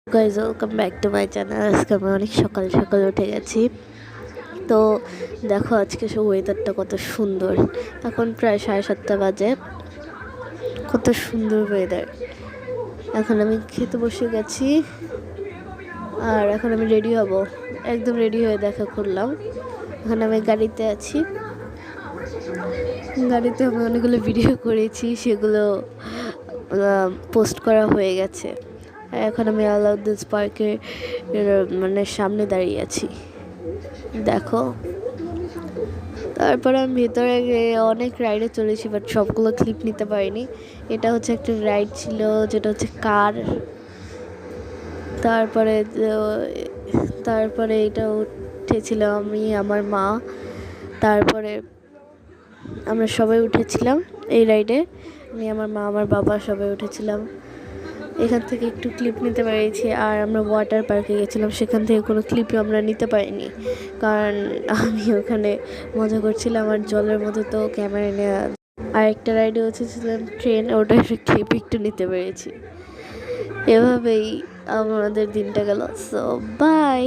Guys welcome back to my channel. আজকে আমি অনেক সকাল সকাল উঠে গেছি। তো দেখো আজকে সব ওয়েদারটা কত সুন্দর। এখন প্রায় 7:30 বাজে। কত সুন্দর ওয়েদার। এখন আমি খেতে বসে গেছি আর এখন আমি রেডি হব। একদম রেডি হয়ে দেখা করলাম। এখন আমি গাড়িতে আছি। গাড়িতে আমি অনেকগুলো ভিডিও করেছি, সেগুলো পোস্ট করা হয়ে গেছে। এখন আমি আলাউদ্দিন পার্কের মানে সামনে দাঁড়িয়ে আছি, দেখো। তারপরে আমি ভেতরে গিয়ে অনেক রাইডে চলেছি, বাট সবগুলো ক্লিপ নিতে পারিনি। এটা হচ্ছে একটা রাইড ছিল যেটা হচ্ছে কার। তারপরে তারপরে এটা উঠেছিলাম আমি, আমার মা। তারপরে আমরা সবাই উঠেছিলাম এই রাইডে। আমি, আমার মা, আমার বাবা সবাই উঠেছিলাম। এখান থেকে একটু ক্লিপ নিতে পেরেছি। আর আমরা ওয়াটার পার্কে গেছিলাম, সেখান থেকে কোনো ক্লিপই আমরা নিতে পারিনি, কারণ আমি ওখানে মজা করছিলাম আর জলের মধ্যে তো ক্যামেরা নেওয়া। আর একটা রাইডে উঠেছিলাম ট্রেন, ওটা ক্লিপ একটু নিতে পেরেছি। এভাবেই আমাদের দিনটা গেল। So by.